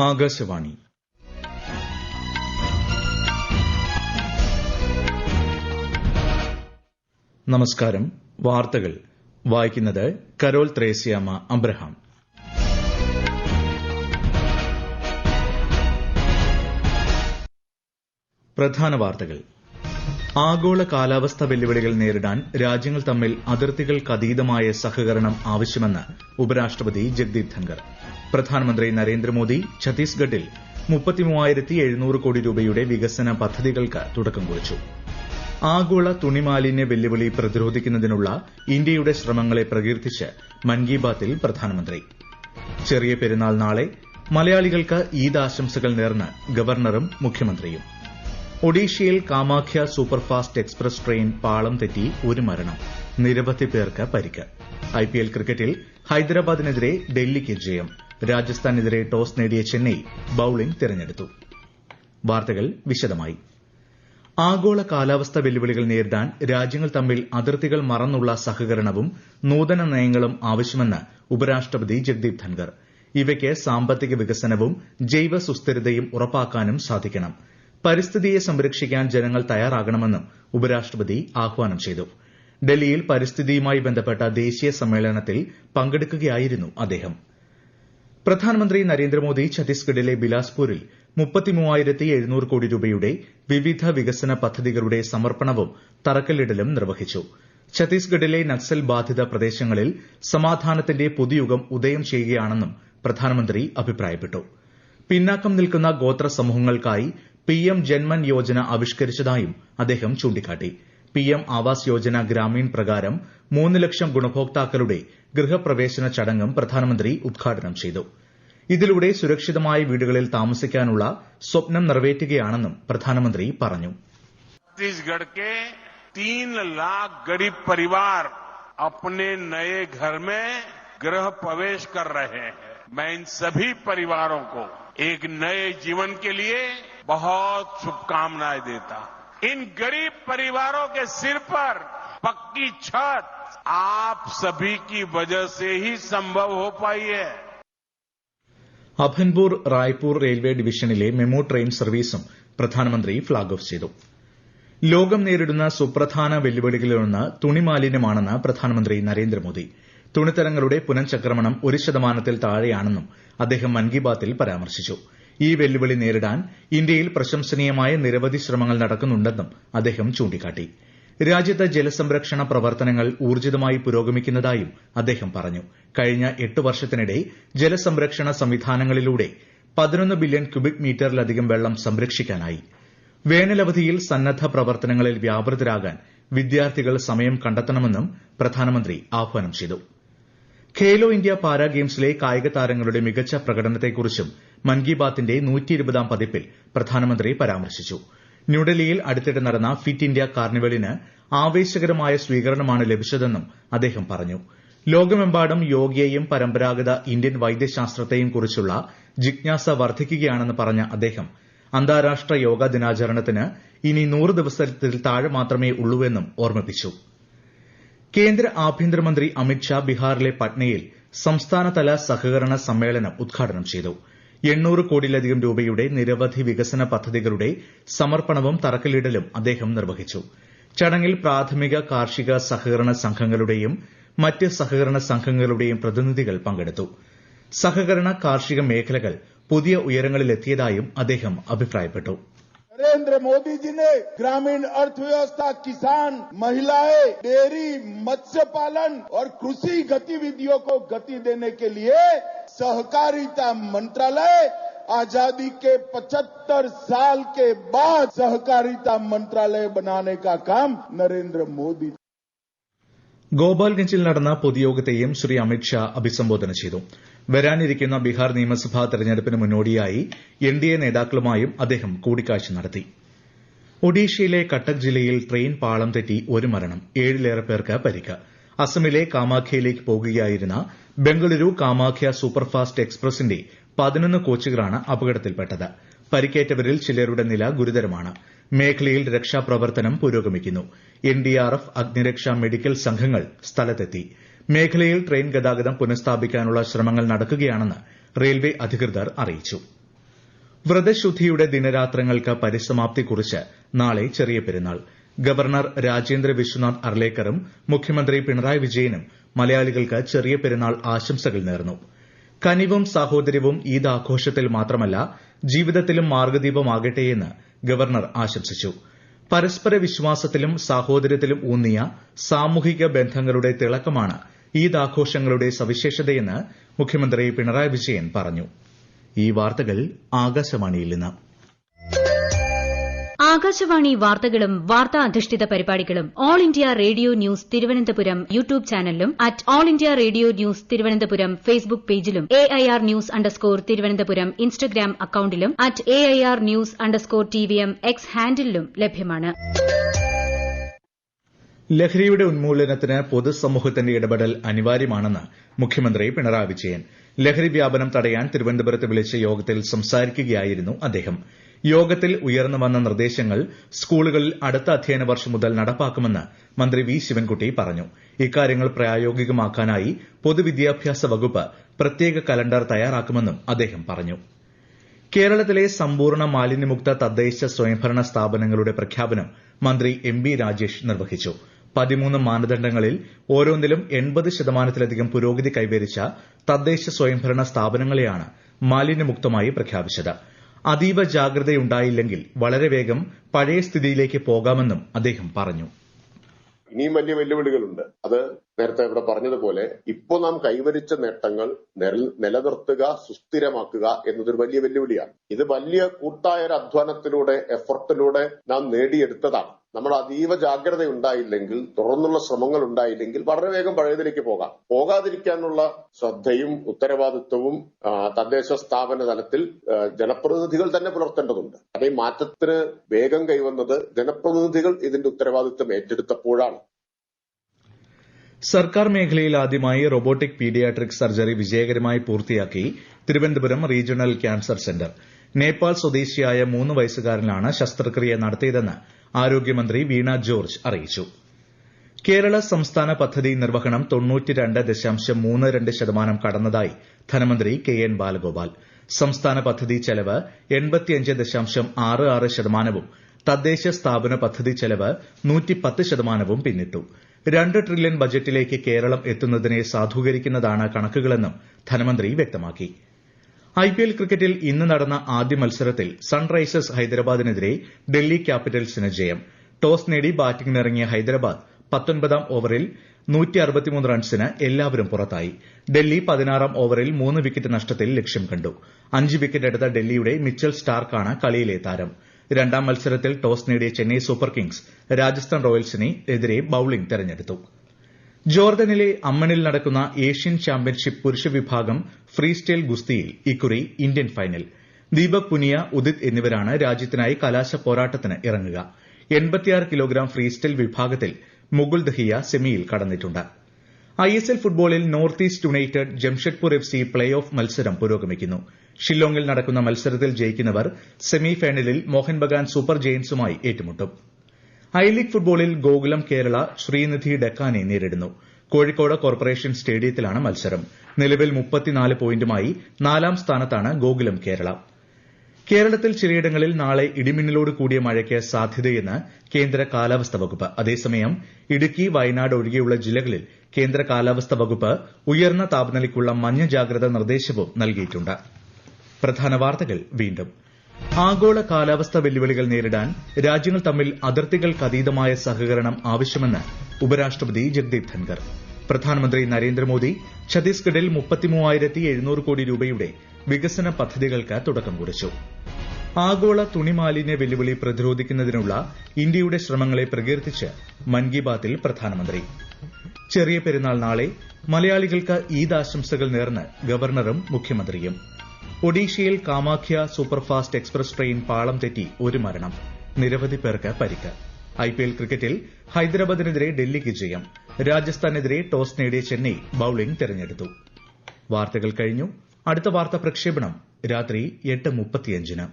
ആകാശവാണി. നമസ്കാരം. വാർത്തകൾ വായിക്കുന്നത് കരോൾ ത്രേസ്യാമ്മ അബ്രഹാം. പ്രധാന വാർത്തകൾ. ആഗോള കാലാവസ്ഥാ വെല്ലുവിളികൾ നേരിടാൻ രാജ്യങ്ങൾ തമ്മിൽ അതിർത്തികൾക്കതീതമായ സഹകരണം ആവശ്യമെന്ന് ഉപരാഷ്ട്രപതി ജഗ്ദീപ് ധൻകർ. പ്രധാനമന്ത്രി നരേന്ദ്രമോദി ഛത്തീസ്ഗഡിൽ 33,700 കോടി രൂപയുടെ വികസന പദ്ധതികൾക്ക് തുടക്കം കുറിച്ചു. ആഗോള തുണിമാലിന്യ വെല്ലുവിളി പ്രതിരോധിക്കുന്നതിനുള്ള ഇന്ത്യയുടെ ശ്രമങ്ങളെ പ്രകീർത്തിച്ച് മൻ കി ബാത്തിൽ പ്രധാനമന്ത്രി. ചെറിയ പെരുന്നാൾ നാളെ. മലയാളികൾക്ക് ഈദ് ആശംസകൾ നേർന്ന് ഗവർണറും മുഖ്യമന്ത്രിയും. ഒഡീഷയിൽ കാമാഖ്യ സൂപ്പർഫാസ്റ്റ് എക്സ്പ്രസ് ട്രെയിൻ പാളം തെറ്റി ഒരു മരണം. നിരവധി പേർക്ക് പരിക്ക്. ഐപിഎൽ ക്രിക്കറ്റിൽ ഹൈദരാബാദിനെതിരെ ഡൽഹിക്ക് ജയം. രാജസ്ഥാനെതിരെ ടോസ് നേടിയ ചെന്നൈ ബൌളിംഗ് തിരഞ്ഞെടുത്തു. വാർത്തകൾ വിശദമായി. ആഗോള കാലാവസ്ഥാ വെല്ലുവിളികൾ നേരിടാൻ രാജ്യങ്ങൾ തമ്മിൽ അതിർത്തികൾ മറന്നുള്ള സഹകരണവും നൂതന നയങ്ങളും ആവശ്യമെന്ന് ഉപരാഷ്ട്രപതി ജഗ്ദീപ് ധൻകർ. ഇവയ്ക്ക് സാമ്പത്തിക വികസനവും ജൈവ സുസ്ഥിരതയും ഉറപ്പാക്കാനും സാധിക്കണം. പരിസ്ഥിതിയെ സംരക്ഷിക്കാൻ ജനങ്ങൾ തയ്യാറാകണമെന്നും ഉപരാഷ്ട്രപതി ആഹ്വാനം ചെയ്തു. ഡൽഹിയിൽ പരിസ്ഥിതിയുമായി ബന്ധപ്പെട്ട ദേശീയ സമ്മേളനത്തിൽ പങ്കെടുക്കുകയായിരുന്നു അദ്ദേഹം. പ്രധാനമന്ത്രി നരേന്ദ്രമോദി ഛത്തീസ്ഗഡിലെ ബിലാസ്പൂരിൽ 33,700 കോടി രൂപയുടെ വിവിധ വികസന പദ്ധതികളുടെ സമർപ്പണവും തറക്കല്ലിടലും നിർവഹിച്ചു. ഛത്തീസ്ഗഡിലെ നക്സൽ ബാധിത പ്രദേശങ്ങളിൽ സമാധാനത്തിന്റെ പുതുയുഗം ഉദയം ചെയ്യുകയാണെന്നും പ്രധാനമന്ത്രി അഭിപ്രായപ്പെട്ടു. പിന്നാക്കം നിൽക്കുന്ന ഗോത്ര സമൂഹങ്ങൾക്കായി പിഎം ജൻമൻ യോജന ആവിഷ്കരിച്ചതായും അദ്ദേഹം ചൂണ്ടിക്കാട്ടി. പിഎം ആവാസ് യോജന ഗ്രാമീൺ പ്രകാരം 3 ലക്ഷം ഗുണഭോക്താക്കളുടെ ഗൃഹപ്രവേശന ചടങ്ങും പ്രധാനമന്ത്രി ഉദ്ഘാടനം ചെയ്തു. ഇതിലൂടെ സുരക്ഷിതമായ വീടുകളിൽ താമസിക്കാനുള്ള സ്വപ്നം നിറവേറ്റുകയാണെന്നും പ്രധാനമന്ത്രി പറഞ്ഞു. छत्तीसगढ़ के 3 लाख गरीब परिवार अपने नए घर में गृह प्रवेश कर रहे हैं. मैं इन सभी परिवारों को एक नए जीवन के लिए बहुत शुभकामनाएं देता हूं. इन गरीब परिवारों के सिर पर पक्की छत आप सभी की वजह से ही संभव हो पाई है. അഭൻപൂർ റായ്പൂർ റെയിൽവേ ഡിവിഷനിലെ മെമു ട്രെയിൻ സർവീസും പ്രധാനമന്ത്രി ഫ്ളാഗ് ഓഫ് ചെയ്തു. ലോകം നേരിടുന്ന സുപ്രധാന വെല്ലുവിളികളിലൊന്ന് തുണിമാലിന്യമാണെന്ന് പ്രധാനമന്ത്രി നരേന്ദ്രമോദി. തുണിത്തരങ്ങളുടെ പുനഃചക്രമണം 1% താഴെയാണെന്നും അദ്ദേഹം മൻ കി ബാത്തിൽ പരാമർശിച്ചു. ഈ വെല്ലുവിളി നേരിടാൻ ഇന്ത്യയിൽ പ്രശംസനീയമായ നിരവധി ശ്രമങ്ങൾ നടക്കുന്നുണ്ടെന്നും അദ്ദേഹം ചൂണ്ടിക്കാട്ടി. രാജ്യത്ത് ജലസംരക്ഷണ പ്രവർത്തനങ്ങൾ ഊർജിതമായി പുരോഗമിക്കുന്നതായും അദ്ദേഹം പറഞ്ഞു. കഴിഞ്ഞ 8 വർഷത്തിനിടെ ജലസംരക്ഷണ സംവിധാനങ്ങളിലൂടെ 11 ബില്യൺ ക്യൂബിക് മീറ്ററിലധികം വെള്ളം സംരക്ഷിക്കാനായി. വേനലവധിയിൽ സന്നദ്ധ പ്രവർത്തനങ്ങളിൽ വ്യാപൃതരാകാൻ വിദ്യാർത്ഥികൾ സമയം കണ്ടെത്തണമെന്നും പ്രധാനമന്ത്രി ആഹ്വാനം ചെയ്തു. ഖേലോ ഇന്ത്യ പാരാ ഗെയിംസിലെ കായിക താരങ്ങളുടെ മികച്ച പ്രകടനത്തെക്കുറിച്ചും മൻ കി ബാത്തിന്റെ 120ാം പതിപ്പിൽ പ്രധാനമന്ത്രി പരാമർശിച്ചു. ന്യൂഡൽഹിയിൽ അടുത്തിടെ നടന്ന ഫിറ്റ് ഇന്ത്യ കാർണിവലിന് ആവേശകരമായ സ്വീകരണമാണ് ലഭിച്ചതെന്നും അദ്ദേഹം പറഞ്ഞു. ലോകമെമ്പാടും യോഗയെയും പരമ്പരാഗത ഇന്ത്യൻ വൈദ്യശാസ്ത്രത്തെയും കുറിച്ചുള്ള ജിജ്ഞാസ വർദ്ധിക്കുകയാണെന്ന് പറഞ്ഞ അദ്ദേഹം അന്താരാഷ്ട്ര യോഗാ ദിനാചരണത്തിന് ഇനി 100 ദിവസത്തിൽ താഴെ മാത്രമേ ഉള്ളൂവെന്നും ഓർമ്മിപ്പിച്ചു. കേന്ദ്ര ആഭ്യന്തരമന്ത്രി അമിത്ഷാ ബീഹാറിലെ പട്നയിൽ സംസ്ഥാനതല സഹകരണ സമ്മേളനം ഉദ്ഘാടനം ചെയ്തു. 800 കോടിയിലധികം രൂപയുടെ നിരവധി വികസന പദ്ധതികളുടെ സമർപ്പണവും തറക്കല്ലിടലും അദ്ദേഹം നിർവഹിച്ചു. ചടങ്ങിൽ പ്രാഥമിക കാർഷിക സഹകരണ സംഘങ്ങളുടെയും മറ്റ് സഹകരണ സംഘങ്ങളുടെയും പ്രതിനിധികൾ പങ്കെടുത്തു. സഹകരണ കാർഷിക മേഖലകൾ പുതിയ ഉയരങ്ങളിലെത്തിയതായും അദ്ദേഹം അഭിപ്രായപ്പെട്ടു. नरेंद्र मोदी जी ने ग्रामीण अर्थव्यवस्था, किसान, महिलाएं, डेयरी, मत्स्य पालन और कृषि गतिविधियों को गति देने के लिए सहकारिता मंत्रालय आजादी के 75 साल के बाद सहकारिता मंत्रालय बनाने का काम नरेंद्र मोदी. ഗോപാൽഗഞ്ചിൽ നടന്ന പൊതുയോഗത്തെയും ശ്രീ അമിത്ഷാ അഭിസംബോധന ചെയ്തു. വരാനിരിക്കുന്ന ബീഹാർ നിയമസഭാ തെരഞ്ഞെടുപ്പിന് മുന്നോടിയായി എൻഡിഎ നേതാക്കളുമായും അദ്ദേഹം കൂടിക്കാഴ്ച നടത്തി. ഒഡീഷയിലെ കട്ടക് ജില്ലയിൽ ട്രെയിൻ പാളം തെറ്റി ഒരു മരണം. 7ലേറെ പേർക്ക് പരിക്ക്. അസമിലെ കാമാഖ്യയിലേക്ക് പോകുകയായിരുന്ന ബംഗളൂരു കാമാഖ്യ സൂപ്പർഫാസ്റ്റ് എക്സ്പ്രസിന്റെ 11 കോച്ചുകളാണ് അപകടത്തിൽപ്പെട്ടത്. പരിക്കേറ്റവരിൽ ചിലരുടെ നില ഗുരുതരമാണ്. മേഖലയിൽ രക്ഷാപ്രവർത്തനം പുരോഗമിക്കുന്നു. എൻഡിആർഎഫ്, അഗ്നിരക്ഷാ മെഡിക്കൽ സംഘങ്ങൾ സ്ഥലത്തെത്തി. മേഖലയിൽ ട്രെയിൻ ഗതാഗതം പുനഃസ്ഥാപിക്കാനുള്ള ശ്രമങ്ങൾ നടക്കുകയാണെന്ന് റെയിൽവേ അധികൃതർ അറിയിച്ചു. വ്രതശുദ്ധിയുടെ ദിനരാത്രങ്ങൾക്ക് പരിസമാപ്തി കുറിച്ച് നാളെ ചെറിയ പെരുന്നാൾ. ഗവർണർ രാജേന്ദ്ര വിശ്വനാഥ് അർലേക്കറും മുഖ്യമന്ത്രി പിണറായി വിജയനും മലയാളികൾക്ക് ചെറിയ പെരുന്നാൾ ആശംസകൾ നേർന്നു. കനിവും സാഹോദര്യവും ഈദ് ആഘോഷത്തിൽ മാത്രമല്ല ജീവിതത്തിലും മാർഗ്ഗദീപമാകട്ടെയെന്ന് ഗവർണർ ആശംസിച്ചു. പരസ്പര വിശ്വാസത്തിലും സാഹോദര്യത്തിലും ഊന്നിയ സാമൂഹിക ബന്ധങ്ങളുടെ തിളക്കമാണ് ഈദ് ആഘോഷങ്ങളുടെ സവിശേഷതയെന്ന് മുഖ്യമന്ത്രി പിണറായി വിജയൻ പറഞ്ഞു. ഈ വാർത്തകൾ ആകാശവാണിയിൽ നിന്ന്. ആകാശവാണി വാർത്തകളും വാർത്താ അധിഷ്ഠിത പരിപാടികളും All India Radio News Thiruvananthapuram YouTube ചാനലിലും at All India Radio News Thiruvananthapuram Facebook പേജിലും AIR ന്യൂസ് _ ഇൻസ്റ്റഗ്രാം അക്കൌണ്ടിലും at AIR news _TVM X ഹാൻഡിലും ലഭ്യമാണ്. ലഹരിയുടെ ഉന്മൂലനത്തിന് പൊതുസമൂഹത്തിന്റെ ഇടപെടൽ അനിവാര്യമാണെന്ന് മുഖ്യമന്ത്രി പിണറായി വിജയൻ. ലഹരി വ്യാപനം തടയാൻ തിരുവനന്തപുരത്ത് വിളിച്ച യോഗത്തിൽ സംസാരിക്കുകയായിരുന്നു അദ്ദേഹം. യോഗത്തിൽ ഉയർന്നുവന്ന നിർദ്ദേശങ്ങൾ സ്കൂളുകളിൽ അടുത്ത അധ്യയന വർഷം മുതൽ നടപ്പാക്കുമെന്ന് മന്ത്രി വി ശിവൻകുട്ടി പറഞ്ഞു. ഇക്കാര്യങ്ങൾ പ്രായോഗികമാക്കാനായി പൊതുവിദ്യാഭ്യാസ വകുപ്പ് പ്രത്യേക കലണ്ടർ തയ്യാറാക്കുമെന്നും അദ്ദേഹം പറഞ്ഞു. കേരളത്തിലെ സമ്പൂർണ്ണ മാലിന്യമുക്ത തദ്ദേശ സ്വയംഭരണ സ്ഥാപനങ്ങളുടെ പ്രഖ്യാപനം മന്ത്രി MB രാജേഷ് നിർവഹിച്ചു. 13 മാനദണ്ഡങ്ങളിൽ ഓരോന്നിലും 80% പുരോഗതി കൈവരിച്ച തദ്ദേശ സ്വയംഭരണ സ്ഥാപനങ്ങളെയാണ് മാലിന്യമുക്തമായി പ്രഖ്യാപിച്ചത്. അതീവ ജാഗ്രതയുണ്ടായില്ലെങ്കിൽ വളരെ വേഗം പഴയ സ്ഥിതിയിലേക്ക് പോകാമെന്നും അദ്ദേഹം പറഞ്ഞു. ഇനിയും വലിയ വെല്ലുവിളികളുണ്ട്. അത് നേരത്തെ ഇവിടെ പറഞ്ഞതുപോലെ ഇപ്പോൾ നാം കൈവരിച്ച നേട്ടങ്ങൾ നിലനിർത്തുക, സുസ്ഥിരമാക്കുക എന്നതൊരു വലിയ വെല്ലുവിളിയാണ്. ഇത് വലിയ കൂട്ടായ ഒരു അധ്വാനത്തിലൂടെ, എഫർട്ടിലൂടെ നാം നേടിയെടുത്തതാണ്. നമ്മൾ അതീവ ജാഗ്രത ഉണ്ടായില്ലെങ്കിൽ, തുറന്നുള്ള ശ്രമങ്ങൾ ഉണ്ടായില്ലെങ്കിൽ വളരെ വേഗം പഴയതിലേക്ക് പോകാതിരിക്കാനുള്ള ശ്രദ്ധയും ഉത്തരവാദിത്വവും തദ്ദേശ സ്ഥാപന തലത്തിൽ ജനപ്രതിനിധികൾ തന്നെ പുലർത്തേണ്ടതുണ്ട്. അതേ മാറ്റത്തിന് വേഗം കൈവന്നത് ജനപ്രതിനിധികൾ ഇതിന്റെ ഉത്തരവാദിത്വം ഏറ്റെടുത്തപ്പോഴാണ്. സർക്കാർ മേഖലയിൽ ആദ്യമായി റോബോട്ടിക് പീഡിയാട്രിക് സർജറി വിജയകരമായി പൂർത്തിയാക്കി Thiruvananthapuram regional cancer centre. Nepal സ്വദേശിയായ 3 വയസ്സുകാരനാണ് ശസ്ത്രക്രിയ നടത്തിയതെന്ന് ആരോഗ്യമന്ത്രി വീണ ജോർജ് അറിയിച്ചു. കേരള സംസ്ഥാന പദ്ധതി നിർവഹണം 92.32% കടന്നതായി ധനമന്ത്രി KN ബാലഗോപാൽ. സംസ്ഥാന പദ്ധതി ചെലവ് 85.66%, തദ്ദേശ സ്ഥാപന പദ്ധതി ചെലവ് 110% പിന്നിട്ടു. 2 ട്രില്യൺ ബജറ്റിലേക്ക് കേരളം എത്തുന്നതിനെ സാധൂകരിക്കുന്നതാണ് കണക്കുകളെന്നും ധനമന്ത്രി വ്യക്തമാക്കി. IPL ക്രിക്കറ്റിൽ ഇന്ന് നടന്ന ആദ്യ മത്സരത്തിൽ സൺറൈസേഴ്സ് ഹൈദരാബാദിനെതിരെ ഡൽഹി ക്യാപിറ്റൽസിന് ജയം. ടോസ് നേടി ബാറ്റിംഗിനിറങ്ങിയ ഹൈദരാബാദ് 19ാം ഓവറിൽ 163 റൺസിന് എല്ലാവരും പുറത്തായി. ഡൽഹി 16ാം ഓവറിൽ 3 വിക്കറ്റ് നഷ്ടത്തിൽ ലക്ഷ്യം കണ്ടു. 5 വിക്കറ്റ് എടുത്ത ഡൽഹിയുടെ മിച്ചൽ സ്റ്റാർക്കാണ് കളിയിലെ താരം. രണ്ടാം മത്സരത്തിൽ ടോസ് നേടിയ ചെന്നൈ സൂപ്പർ കിങ്സ് രാജസ്ഥാൻ റോയൽസിനെതിരെ ബൌളിംഗ് തെരഞ്ഞെടുത്തു. ജോർദനിലെ അമ്മനിൽ നടക്കുന്ന ഏഷ്യൻ ചാമ്പ്യൻഷിപ്പ് പുരുഷ വിഭാഗം ഫ്രീ സ്റ്റൈൽ ഗുസ്തിയിൽ ഇക്കുറി ഇന്ത്യൻ ഫൈനൽ. ദീപക് പുനിയ, ഉദിത് എന്നിവരാണ് രാജ്യത്തിനായി കലാശ പോരാട്ടത്തിന് ഇറങ്ങുക. 86 കിലോഗ്രാം ഫ്രീ സ്റ്റൈൽ വിഭാഗത്തിൽ മുകുൾ ദഹിയ സെമിയിൽ കടന്നിട്ടുണ്ട്. ISL ഫുട്ബോളിൽ north east United Jamshedpur FC play off മത്സരം പുരോഗമിക്കുന്നു. ഷില്ലോങ്ങിൽ നടക്കുന്ന മത്സരത്തിൽ ജയിക്കുന്നവർ സെമി ഫൈനലിൽ മോഹൻ ബഗാൻ സൂപ്പർ ജയന്റ്സുമായി ഏറ്റുമുട്ടും. ഐ-ലീഗ് ഫുട്ബോളിൽ ഗോകുലം കേരള ശ്രീനിധി ഡെക്കാനെ നേരിടുന്നു. കോഴിക്കോട് കോർപ്പറേഷൻ സ്റ്റേഡിയത്തിലാണ് മത്സരം. നിലവിൽ 34 പോയിന്റുമായി 4ാം സ്ഥാനത്താണ് ഗോകുലം കേരള. കേരളത്തിൽ ചിലയിടങ്ങളിൽ നാളെ ഇടിമിന്നലോട് കൂടിയ മഴയ്ക്ക് സാധ്യതയെന്ന് കേന്ദ്ര കാലാവസ്ഥാ വകുപ്പ്. അതേസമയം ഇടുക്കി, വയനാട് ഒഴികെയുള്ള ജില്ലകളിൽ കേന്ദ്ര കാലാവസ്ഥാ വകുപ്പ് ഉയർന്ന താപനിലയ്ക്കുള്ള മഞ്ഞ ജാഗ്രതാ നിർദ്ദേശവും നൽകിയിട്ടുണ്ട്. പ്രധാന വാർത്തകൾ വീണ്ടും. ആഗോള കാലാവസ്ഥാ വെല്ലുവിളികൾ നേരിടാൻ രാജ്യങ്ങൾ തമ്മിൽ അതിർത്തികൾക്കതീതമായ സഹകരണം ആവശ്യമെന്ന് ഉപരാഷ്ട്രപതി ജഗ്ദീപ് ധൻകർ. പ്രധാനമന്ത്രി നരേന്ദ്രമോദി ഛത്തീസ്ഗഡിൽ 33,700 കോടി രൂപയുടെ വികസന പദ്ധതികൾക്ക് തുടക്കം കുറിച്ചു. ആഗോള തുണിമാലിന്യ വെല്ലുവിളി പ്രതിരോധിക്കുന്നതിനുള്ള ഇന്ത്യയുടെ ശ്രമങ്ങളെ പ്രകീർത്തിച്ച് മൻ കി ബാത്തിൽ പ്രധാനമന്ത്രി. ചെറിയ പെരുന്നാൾ നാളെ. മലയാളികൾക്ക് ഈദ് ആശംസകൾ നേർന്ന് ഗവർണറും മുഖ്യമന്ത്രിയും. ഒഡീഷയിൽ കാമാഖ്യ സൂപ്പർഫാസ്റ്റ് എക്സ്പ്രസ് ട്രെയിൻ പാളം തെറ്റി 1 മരണം. നിരവധി പേർക്ക് പരിക്ക്. IPL ക്രിക്കറ്റിൽ ഹൈദരാബാദിനെതിരെ ഡൽഹിക്ക് ജയം. രാജസ്ഥാനെതിരെ ടോസ് നേടിയ ചെന്നൈ ബൌളിംഗ് തെരഞ്ഞെടുത്തു. വാർത്തകൾ കഴിഞ്ഞു. അടുത്ത വാർത്താ പ്രക്ഷേപണം രാത്രി 8:35-ന്.